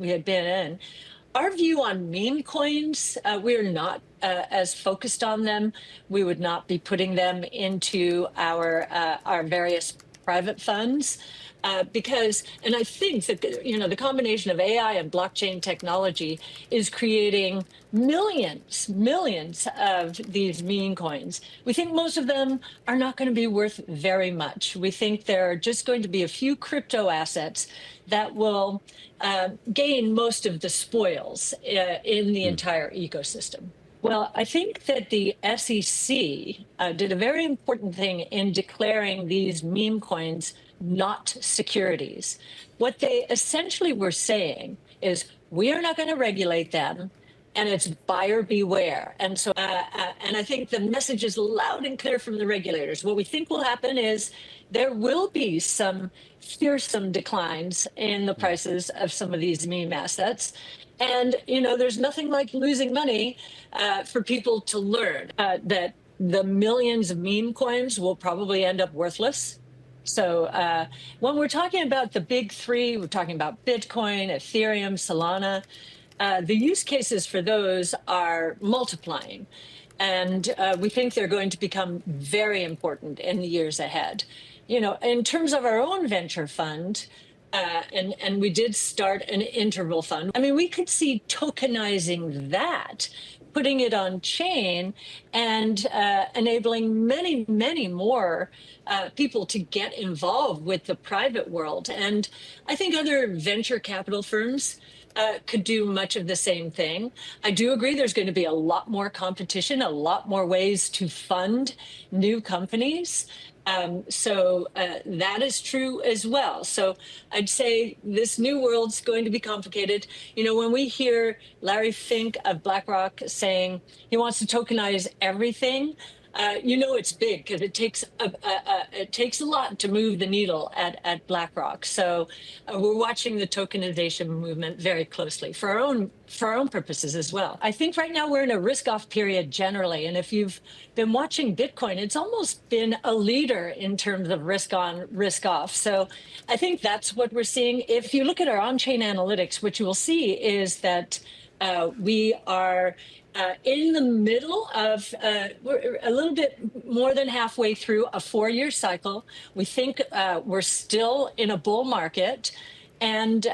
we had been in. Our view on meme coins, we're not as focused on them. We would not be putting them into our various private funds because, and I think that the combination of AI and blockchain technology is creating millions of these meme coins. We think most of them are not going to be worth very much. We think there are just going to be a few crypto assets that will gain most of the spoils in the entire ecosystem. Well, I think that the SEC did a very important thing in declaring these meme coins not securities. What they essentially were saying is, we are not going to regulate them, and it's buyer beware. And so, and I think the message is loud and clear from the regulators. What we think will happen is there will be some fearsome declines in the prices of some of these meme assets. And, there's nothing like losing money for people to learn that the millions of meme coins will probably end up worthless. So when we're talking about the big three, we're talking about Bitcoin, Ethereum, Solana. The use cases for those are multiplying. And we think they're going to become very important in the years ahead. In terms of our own venture fund, and we did start an interval fund. I mean, we could see tokenizing that, putting it on chain, and enabling many more people to get involved with the private world. And I think other venture capital firms could do much of the same thing. I do agree there's going to be a lot more competition, a lot more ways to fund new companies. So that is true as well. So I'd say this new world's going to be complicated. When we hear Larry Fink of BlackRock saying he wants to tokenize everything, it's big because it takes a lot to move the needle at BlackRock. So we're watching the tokenization movement very closely for our own purposes as well. I think right now we're in a risk-off period generally, and if you've been watching Bitcoin, it's almost been a leader in terms of risk on, risk off. So I think that's what we're seeing. If you look at our on-chain analytics, what you will see is that we are in the middle of, we're a little bit more than halfway through a 4-year cycle. We think we're still in a bull market. And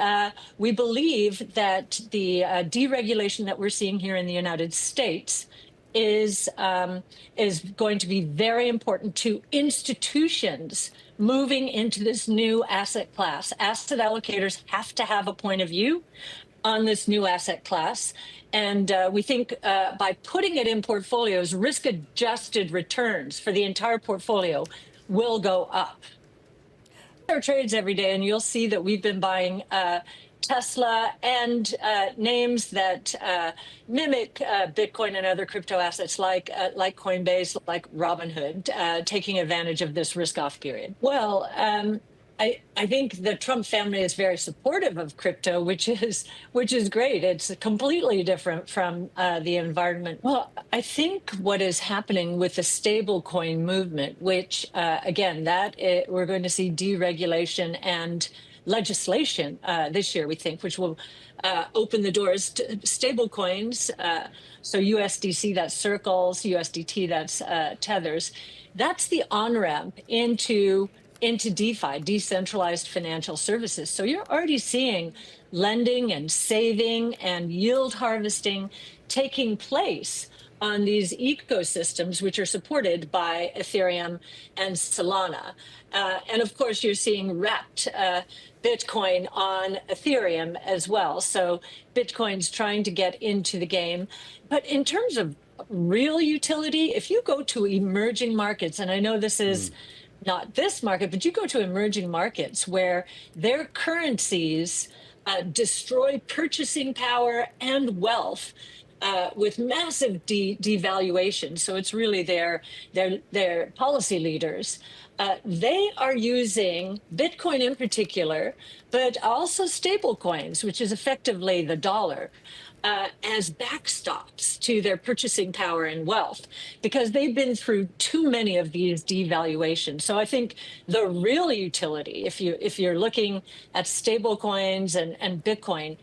we believe that the deregulation that we're seeing here in the United States is going to be very important to institutions moving into this new asset class. Asset allocators have to have a point of view on this new asset class. And we think by putting it in portfolios, risk-adjusted returns for the entire portfolio will go up. Our trades every day, and you'll see that we've been buying Tesla and names that mimic Bitcoin and other crypto assets like Coinbase, like Robinhood, taking advantage of this risk-off period. Well, I think the Trump family is very supportive of crypto, which is great. It's completely different from the environment. Well, I think what is happening with the stablecoin movement, which again, we're going to see deregulation and legislation this year, we think, which will open the doors to stablecoins. So USDC, that's Circles, USDT, that's Tethers. That's the on-ramp into DeFi, decentralized financial services. So you're already seeing lending and saving and yield harvesting taking place on these ecosystems, which are supported by Ethereum and Solana. And of course, you're seeing wrapped Bitcoin on Ethereum as well. So Bitcoin's trying to get into the game. But in terms of real utility, if you go to emerging markets, and I know this is not this market, but you go to emerging markets where their currencies destroy purchasing power and wealth with massive devaluation. So it's really their policy leaders. They are using Bitcoin in particular, but also stable coins, which is effectively the dollar, as backstops to their purchasing power and wealth, because they've been through too many of these devaluations. So I think the real utility, if you're looking at stable coins and Bitcoin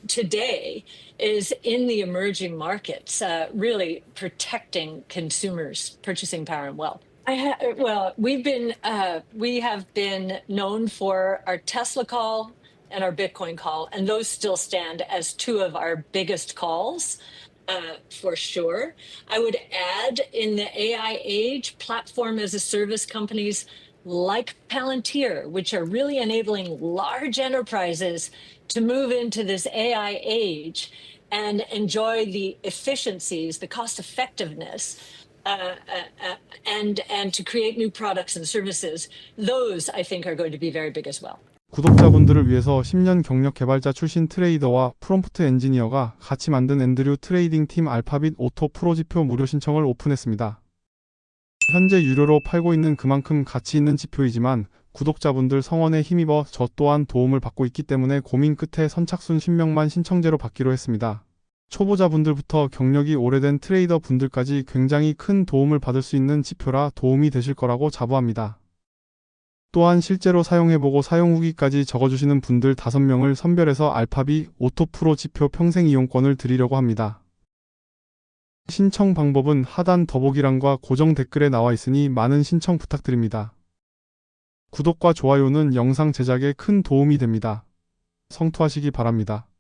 today, is in the emerging markets, really protecting consumers' purchasing power and wealth. Well, we have been known for our Tesla call and our Bitcoin call, and those still stand as two of our biggest calls, for sure. I would add, in the AI age, platform as a service companies like Palantir, which are really enabling large enterprises to move into this AI age and enjoy the efficiencies, the cost effectiveness, and to create new products and services. Those, I think, are going to be very big as well. 구독자분들을 위해서 10년 경력 개발자 출신 트레이더와 프롬프트 엔지니어가 같이 만든 앤드류 트레이딩 팀 알파빗 오토 프로 지표 무료 신청을 오픈했습니다. 현재 유료로 팔고 있는 그만큼 가치 있는 지표이지만 구독자분들 성원에 힘입어 저 또한 도움을 받고 있기 때문에 고민 끝에 선착순 10명만 신청제로 받기로 했습니다. 초보자분들부터 경력이 오래된 트레이더 분들까지 굉장히 큰 도움을 받을 수 있는 지표라 도움이 되실 거라고 자부합니다. 또한 실제로 사용해보고 사용 후기까지 적어주시는 분들 5명을 선별해서 알파빗 오토 프로 지표 평생 이용권을 드리려고 합니다. 신청 방법은 하단 더보기란과 고정 댓글에 나와 있으니 많은 신청 부탁드립니다. 구독과 좋아요는 영상 제작에 큰 도움이 됩니다. 성투하시기 바랍니다.